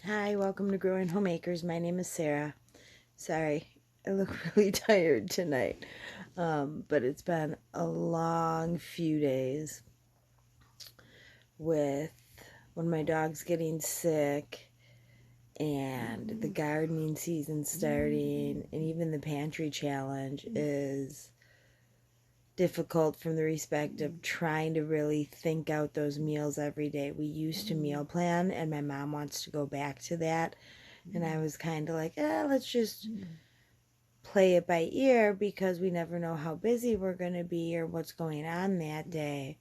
Hi, welcome to Growing Homemakers. My name is Sarah. Sorry, I look really tired tonight, but it's been a long few days with when my dog's getting sick and the gardening season starting, and even the pantry challenge is difficult from the respect of trying to really think out those meals every day. We used to meal plan, and my mom wants to go back to that. And I was kind of like, let's just play it by ear because we never know how busy we're going to be or what's going on that day.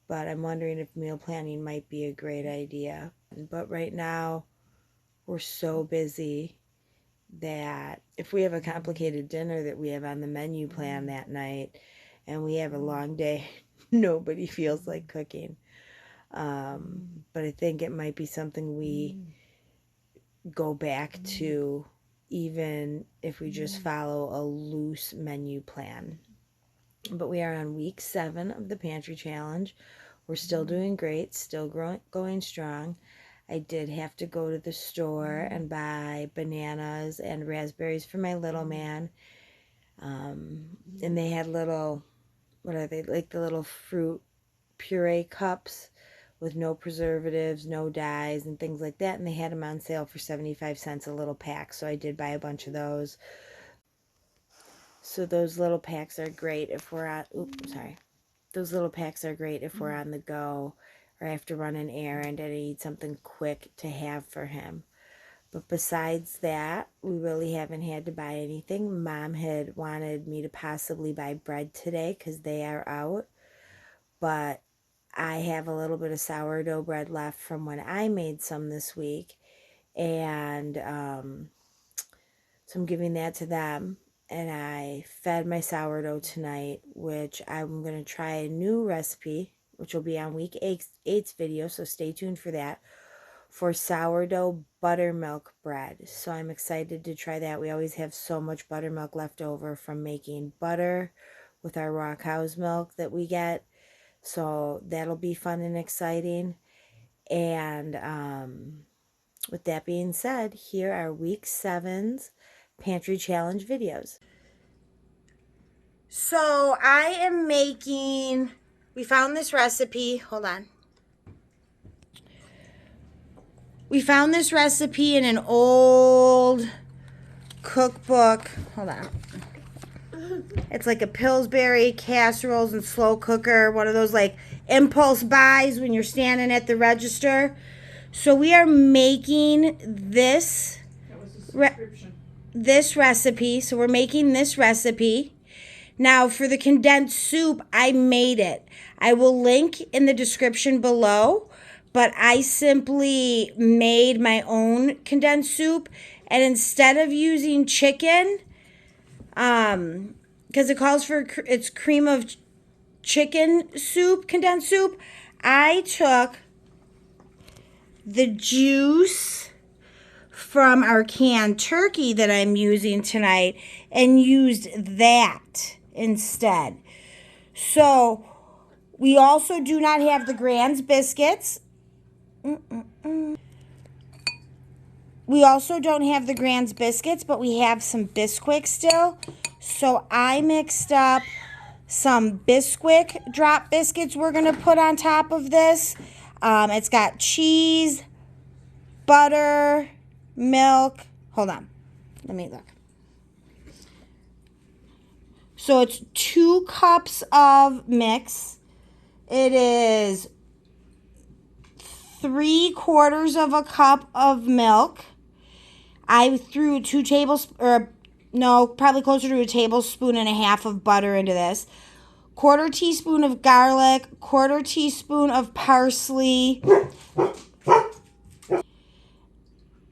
But I'm wondering if meal planning might be a great idea. But right now, we're so busy that if we have a complicated dinner that we have on the menu plan that night and we have a long day, nobody feels like cooking. But I think it might be something we go back to even if we just follow a loose menu plan. But we are on week 7 of the pantry challenge. We're still doing great, still going strong. I did have to go to the store and buy bananas and raspberries for my little man. And they had little, what are they, like the little fruit puree cups with no preservatives, no dyes, and things like that. And they had them on sale for 75 cents a little pack. So I did buy a bunch of those. So those little packs are great if we're on, Those little packs are great if we're on the go or I have to run an errand and I need something quick to have for him. But besides that, we really haven't had to buy anything. Mom had wanted me to possibly buy bread today because they are out. But I have a little bit of sourdough bread left from when I made some this week. And so I'm giving that to them. And I fed my sourdough tonight, which I'm going to try a new recipe, which will be on week 8's video. So stay tuned for that, for sourdough buttermilk bread. So I'm excited to try that. We always have so much buttermilk left over from making butter with our raw cow's milk that we get. So that'll be fun and exciting. And with that being said, here are week 7's pantry challenge videos. So I am making, we found this recipe, hold on. We found this recipe in an old cookbook. Hold on. It's like a Pillsbury casseroles and slow cooker. One of those like impulse buys when you're standing at the register. So we are making this. That was the subscription. This recipe. So we're making this recipe. Now for the condensed soup, I made it. I will link in the description below. But I simply made my own condensed soup. And instead of using chicken, because it calls for, it's cream of chicken soup, condensed soup, I took the juice from our canned turkey that I'm using tonight and used that instead. So we also do not have the Grand's biscuits. We also don't have the Grand's biscuits, but we have some Bisquick still. So I mixed up some Bisquick drop biscuits we're going to put on top of this. It's got cheese, butter, milk. Hold on. Let me look. So it's 2 cups of mix. It is 3/4 of a cup of milk. I threw 2 tablespoons, or no, probably closer to a tablespoon and a half of butter into this. 1/4 teaspoon of garlic, 1/4 teaspoon of parsley,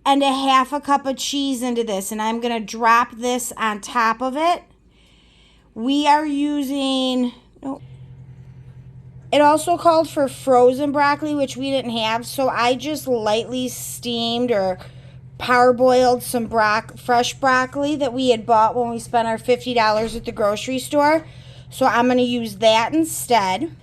and a 1/2 cup of cheese into this. And I'm going to drop this on top of it. We are using, it also called for frozen broccoli, which we didn't have. So I just lightly steamed or parboiled some fresh broccoli that we had bought when we spent our $50 at the grocery store. So I'm going to use that instead.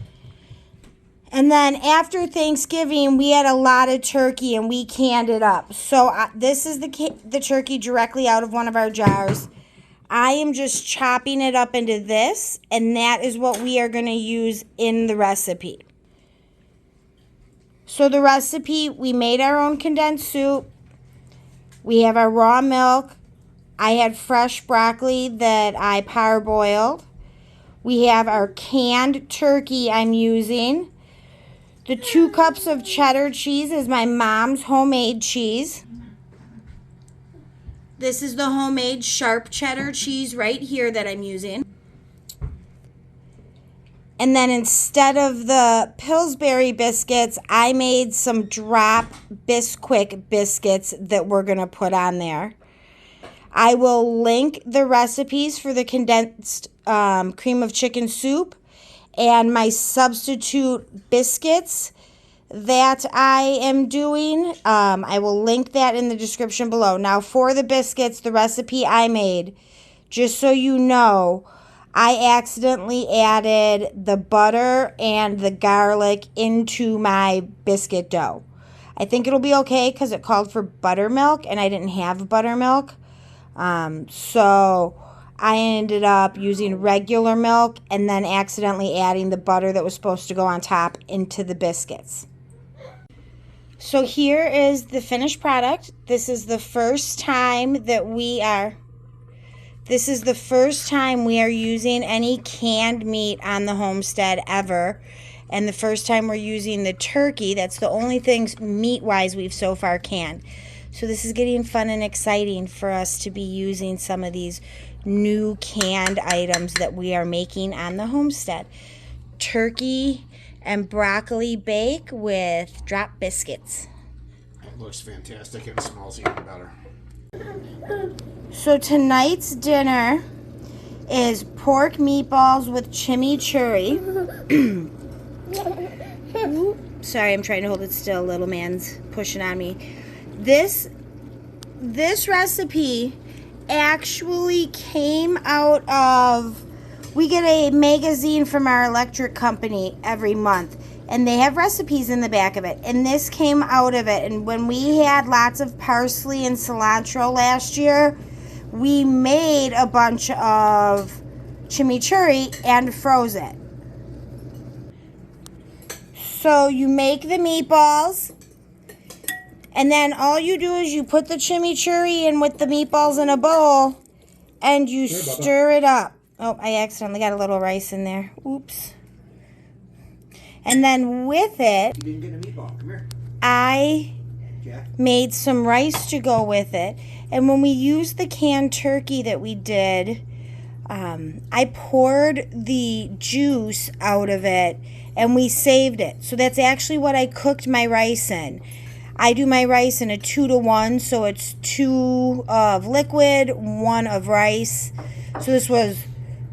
And then after Thanksgiving, we had a lot of turkey and we canned it up. So this is the turkey directly out of one of our jars. I am just chopping it up into this, and that is what we are going to use in the recipe. So the recipe, we made our own condensed soup. We have our raw milk. I had fresh broccoli that I parboiled. We have our canned turkey I'm using. The 2 cups of cheddar cheese is my mom's homemade cheese. This is the homemade sharp cheddar cheese right here that I'm using. And then instead of the Pillsbury biscuits, I made some drop Bisquick biscuits that we're going to put on there. I will link the recipes for the condensed cream of chicken soup and my substitute biscuits that I am doing. I will link that in the description below. Now for the biscuits, the recipe I made, just so you know, I accidentally added the butter and the garlic into my biscuit dough. I think it'll be okay because it called for buttermilk and I didn't have buttermilk. So I ended up using regular milk and then accidentally adding the butter that was supposed to go on top into the biscuits. So here is the finished product. This is the first time that we are using any canned meat on the homestead ever. And the first time we're using the turkey. That's the only things meat-wise we've so far canned. So this is getting fun and exciting for us to be using some of these new canned items that we are making on the homestead. Turkey and broccoli bake with drop biscuits. It looks fantastic and smells even better. So tonight's dinner is pork meatballs with chimichurri. Sorry, I'm trying to hold it still. Little man's pushing on me. This recipe actually came out of, we get a magazine from our electric company every month, and they have recipes in the back of it, and this came out of it. And when we had lots of parsley and cilantro last year, we made a bunch of chimichurri and froze it. So you make the meatballs, and then all you do is you put the chimichurri in with the meatballs in a bowl, and you stir it up. Oh, I accidentally got a little rice in there. Oops. And then with it, You didn't get a meatball. Come here. I Jack. made some rice to go with it. And when we used the canned turkey that we did, I poured the juice out of it and we saved it. So that's actually what I cooked my rice in. I do my rice in a 2-to-1, so it's 2 of liquid, 1 of rice. So this was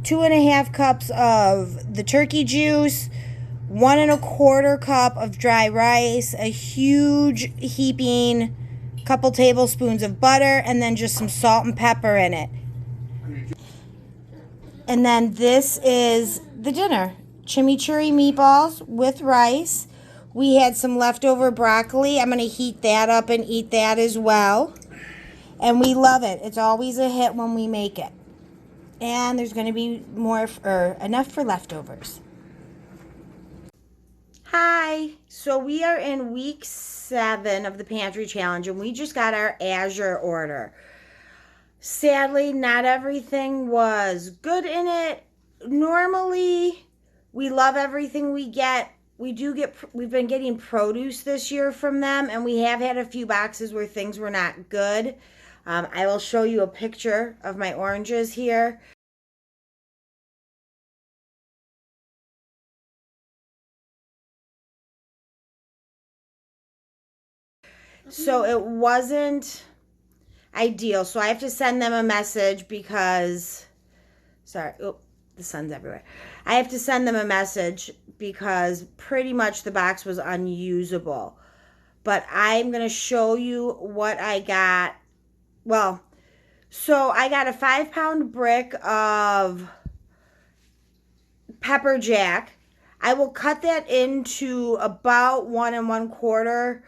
2.5 cups of the turkey juice, 1 1/4 cup of dry rice, a huge heaping couple tablespoons of butter, and then just some salt and pepper in it. And then this is the dinner. Chimichurri meatballs with rice. We had some leftover broccoli. I'm going to heat that up and eat that as well. And we love it. It's always a hit when we make it. And there's going to be enough for leftovers. Hi. So we are in week 7 of the Pantry Challenge, and we just got our Azure order. Sadly, not everything was good in it. Normally, we love everything we get. We've been getting produce this year from them, and we have had a few boxes where things were not good. I will show you a picture of my oranges here. So it wasn't ideal. So I have to send them a message because, sorry, oh, the sun's everywhere. I have to send them a message because pretty much the box was unusable. But I'm going to show you what I got. Well, so I got a 5-pound brick of pepper jack. I will cut that into about 1 1/4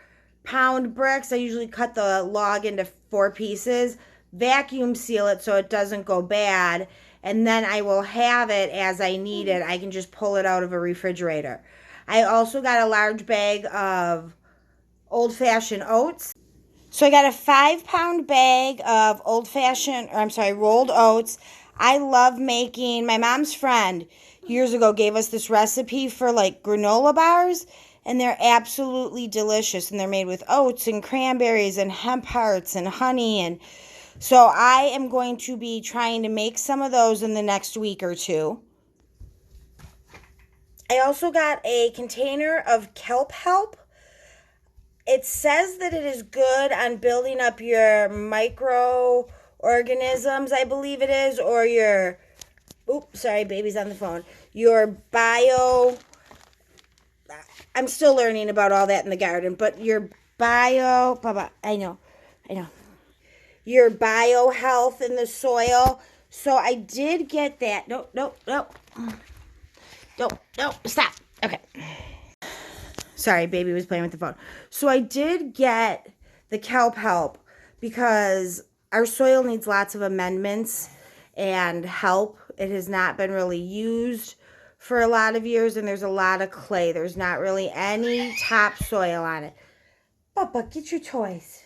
pound bricks. I usually cut the log into 4 pieces, vacuum seal it so it doesn't go bad, and then I will have it as I need it. I can just pull it out of a refrigerator. I also got a large bag of old-fashioned oats. So I got a 5 pound bag of rolled oats. I love making, my mom's friend years ago gave us this recipe for like granola bars, and they're absolutely delicious. And they're made with oats and cranberries and hemp hearts and honey. And so I am going to be trying to make some of those in the next week or two. I also got a container of kelp help. It says that it is good on building up your microorganisms, I believe it is, or your, oops, sorry, baby's on the phone, your I'm still learning about all that in the garden, but your I know, your bio health in the soil. So I did get that. No, stop. Okay. Sorry, baby was playing with the phone. So I did get the kelp help because our soil needs lots of amendments and help. It has not been really used for a lot of years, and there's a lot of clay. There's not really any topsoil on it. Papa, get your toys.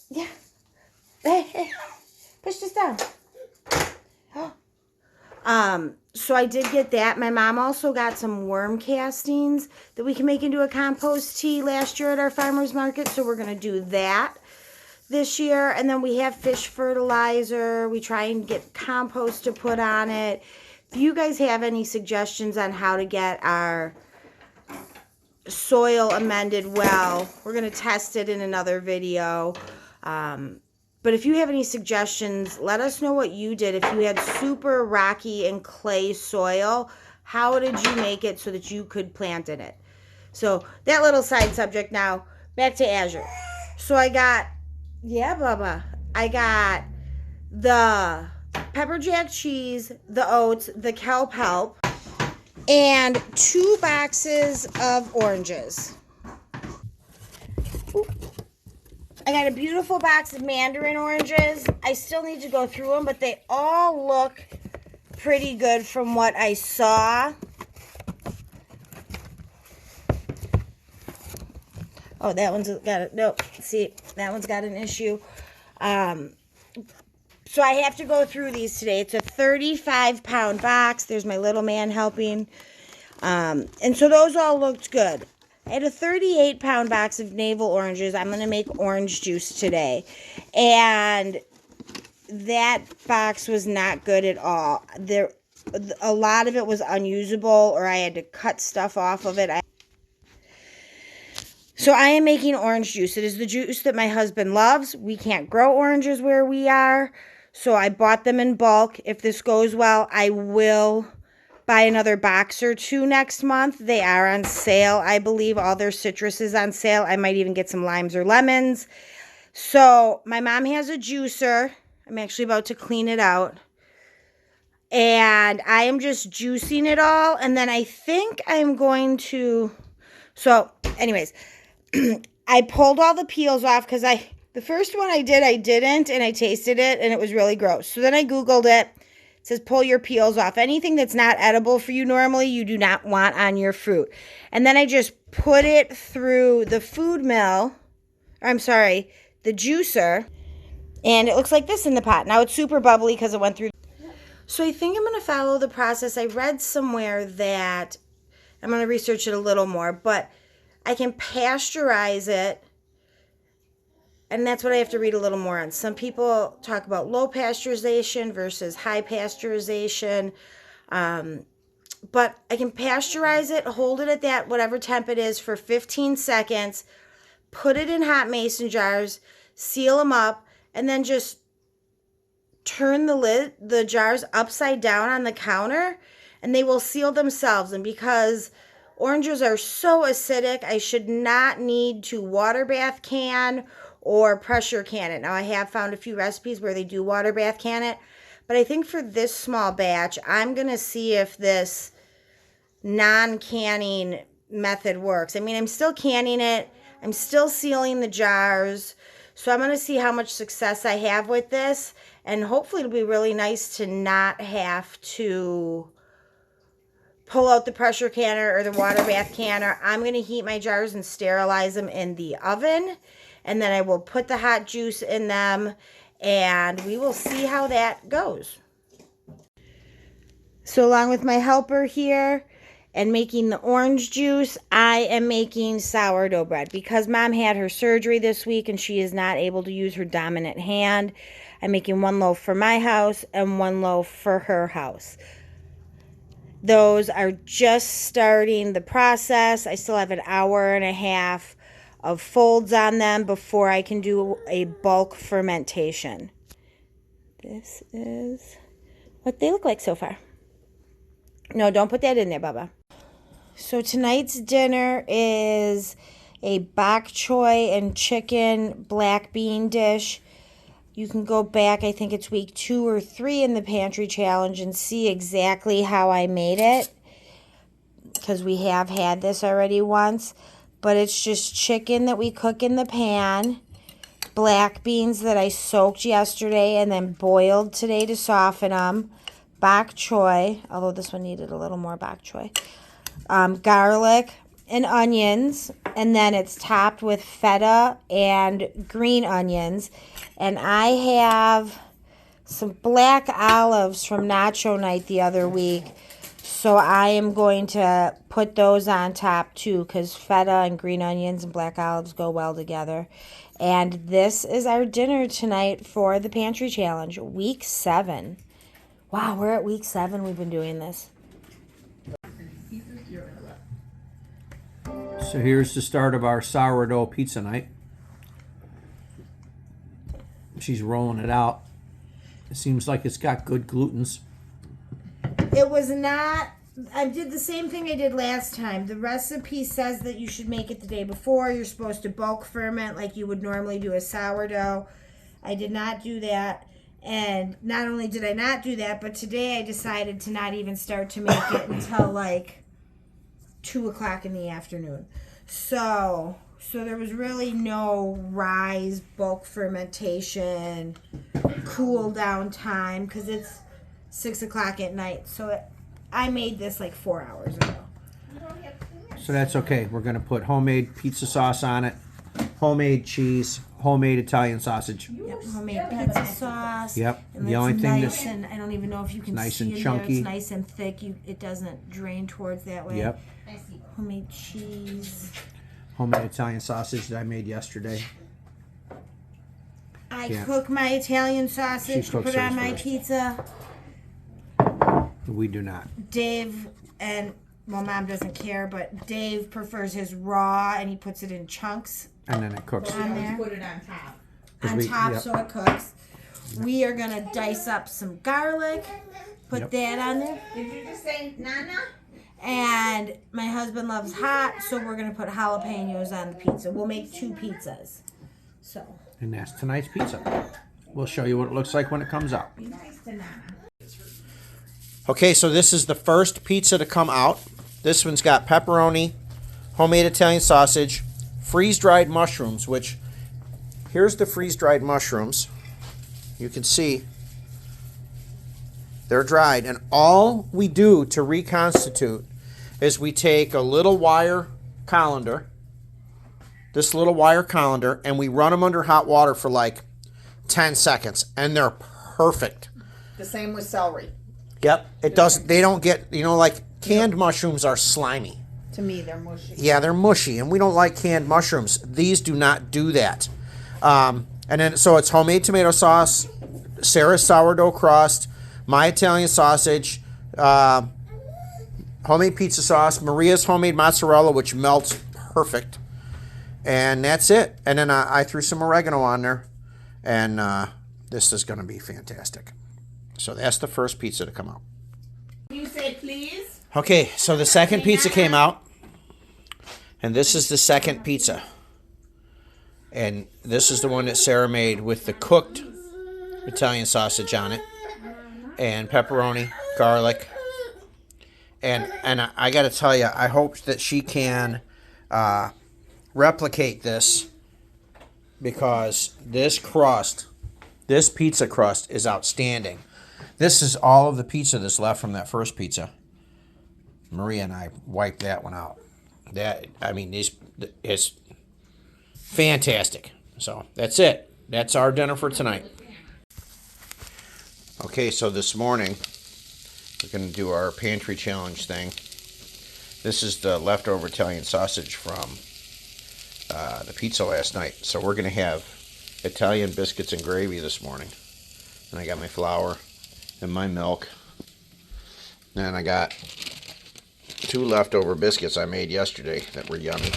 Yeah. Push this down. So I did get that. My mom also got some worm castings that we can make into a compost tea last year at our farmer's market. So we're going to do that this year. And then we have fish fertilizer. We try and get compost to put on it. If you guys have any suggestions on how to get our soil amended well, we're going to test it in another video. But if you have any suggestions, let us know what you did. If you had super rocky and clay soil, how did you make it so that you could plant in it? So that little side subject now, back to Azure. So I got, yeah, Bubba, I got the pepper jack cheese, the oats, the kelp help, and 2 boxes of oranges. Ooh. I got a beautiful box of mandarin oranges. I still need to go through them, but they all look pretty good from what I saw. Oh, that one's got it. Nope. See, that one's got an issue. So I have to go through these today. It's a 35-pound box. There's my little man helping. And so those all looked good. I had a 38-pound box of navel oranges. I'm going to make orange juice today. And that box was not good at all. A lot of it was unusable, or I had to cut stuff off of it. So I am making orange juice. It is the juice that my husband loves. We can't grow oranges where we are, so I bought them in bulk. If this goes well, I will buy another box or 2 next month. They are on sale. I believe all their citrus is on sale. I might even get some limes or lemons. So my mom has a juicer. I'm actually about to clean it out. And I am just juicing it all. And then I think I'm going to... So anyways, I pulled all the peels off because the first one I didn't. And I tasted it and it was really gross. So then I Googled it. It says pull your peels off. Anything that's not edible for you normally, you do not want on your fruit. And then I just put it through the the juicer. And it looks like this in the pot. Now it's super bubbly because it went through. So I think I'm going to follow the process. I read somewhere that, I'm going to research it a little more, but I can pasteurize it. And that's what I have to read a little more on. Some people talk about low pasteurization versus high pasteurization. But I can pasteurize it, hold it at that, whatever temp it is, for 15 seconds, put it in hot mason jars, seal them up, and then just turn the jars upside down on the counter, and they will seal themselves. And because oranges are so acidic, I should not need to water bath can or pressure can it. Now, I have found a few recipes where they do water bath can it, but I think for this small batch, I'm going to see if this non-canning method works. I mean, I'm still canning it. I'm still sealing the jars. So I'm going to see how much success I have with this. And hopefully it'll be really nice to not have to pull out the pressure canner or the water bath canner. I'm going to heat my jars and sterilize them in the oven. And then I will put the hot juice in them. And we will see how that goes. So along with my helper here and making the orange juice, I am making sourdough bread. Because Mom had her surgery this week and she is not able to use her dominant hand, I'm making 1 loaf for my house and 1 loaf for her house. Those are just starting the process. I still have an hour and a half of folds on them before I can do a bulk fermentation. This is what they look like so far. No, don't put that in there, Bubba. So tonight's dinner is a bok choy and chicken black bean dish. You can go back, I think it's week 2 or 3 in the Pantry Challenge and see exactly how I made it. Because we have had this already once. But it's just chicken that we cook in the pan. Black beans that I soaked yesterday and then boiled today to soften them. Bok choy, although this one needed a little more bok choy. Garlic and onions, and then it's topped with feta and green onions. And I have some black olives from Nacho Night the other week, so I am going to put those on top too, because feta and green onions and black olives go well together. And this is our dinner tonight for the Pantry Challenge, week 7. Wow, we're at week 7. We've been doing this. So here's the start of our sourdough pizza night. She's rolling it out. It seems like it's got good glutens. It was not, I did the same thing I did last time. The recipe says that you should make it the day before. You're supposed to bulk ferment like you would normally do a sourdough. I did not do that. And not only did I not do that, but today I decided to not even start to make it until like 2 o'clock in the afternoon. So there was really no rise, bulk fermentation, cool down time, because it's 6 o'clock at night. So I made this like 4 hours ago. So that's okay. We're going to put homemade pizza sauce on it, homemade cheese, homemade Italian sausage. Yep, homemade pizza sauce. Yep. And The it's only thing nice, that's and I don't even know if you can nice see and in there. chunky. It's nice and thick. It doesn't drain towards that way. Yep. Homemade cheese. Homemade Italian sausage that I made yesterday. I Yeah. cook my Italian sausage She to cooks put on hers my first. pizza. We do not. Dave and, well, Mom doesn't care, but Dave prefers his raw, and he puts it in chunks And then it cooks. on there. Put it on top. On top yep. so it cooks. We are going to dice up some garlic, put Yep. that on there. Did you just say Nana? And my husband loves hot, so we're going to put jalapenos on the pizza. We'll make 2 pizzas. So, And that's tonight's pizza. We'll show you what it looks like when it comes out. Be nice to Nana. Okay, so this is the first pizza to come out. This one's got pepperoni, homemade Italian sausage, freeze-dried mushrooms, which, here's the freeze-dried mushrooms. You can see they're dried. And all we do to reconstitute is we take a little wire colander, this little wire colander, and we run them under hot water for like 10 seconds. And they're perfect. The same with celery. Yep. It doesn't, they don't get, like canned mushrooms are slimy. To me, they're mushy. Yeah, they're mushy, and we don't like canned mushrooms. These do not do that. And then, so it's homemade tomato sauce, Sarah's sourdough crust, my Italian sausage, homemade pizza sauce, Maria's homemade mozzarella, which melts perfect. And that's it. And then I threw some oregano on there, and this is going to be fantastic. So that's the first pizza to come out. You say please? Okay, so the second pizza came out, and this is the second pizza. And this is the one that Sarah made with the cooked Italian sausage on it, and pepperoni, garlic, And I got to tell you, I hope that she can replicate this, because this pizza crust is outstanding. This is all of the pizza that's left from that first pizza. Maria and I wiped that one out. It's fantastic. So that's it. That's our dinner for tonight. Okay, so this morning we're going to do our pantry challenge thing. This is the leftover Italian sausage from the pizza last night. So we're going to have Italian biscuits and gravy this morning. And I got my flour and my milk. And I got 2 leftover biscuits I made yesterday that were yummy.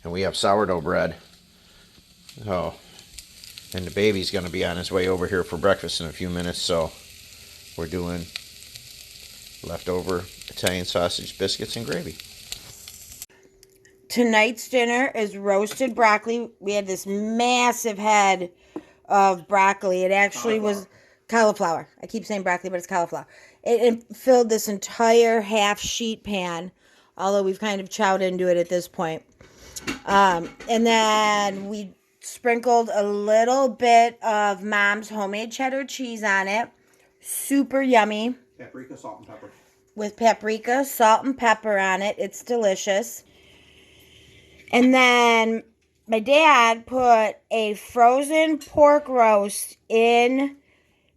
And we have sourdough bread. Oh, and the baby's going to be on his way over here for breakfast in a few minutes. So we're doing leftover Italian sausage, biscuits, and gravy. Tonight's dinner is roasted broccoli. We had this massive head of broccoli. It actually was cauliflower. I keep saying broccoli, but it's cauliflower. It filled this entire half sheet pan, although we've kind of chowed into it at this point. And then we sprinkled a little bit of Mom's homemade cheddar cheese on it. Super yummy. Paprika, salt, and pepper. With paprika, salt, and pepper on it. It's delicious. And then my dad put a frozen pork roast in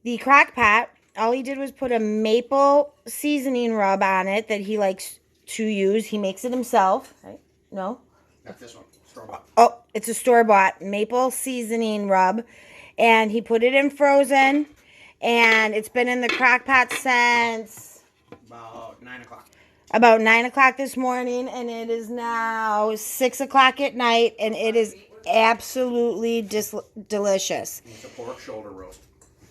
the crock pot. All he did was put a maple seasoning rub on it that he likes to use. He makes it himself. Right? No? Not this one. Store-bought. Oh, it's a store-bought maple seasoning rub. And he put it in frozen. And it's been in the crock pot since About 9 o'clock. about 9 o'clock this morning. And it is now 6 o'clock at night. And it is absolutely delicious. It's a pork shoulder roast.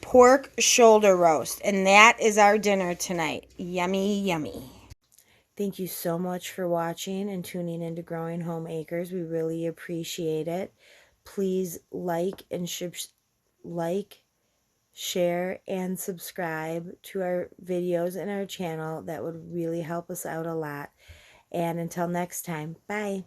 Pork shoulder roast. And that is our dinner tonight. Yummy, yummy. Thank you so much for watching and tuning into Growing Home Acres. We really appreciate it. Please like, share, and subscribe to our videos and our channel. That would really help us out a lot. And until next time, bye.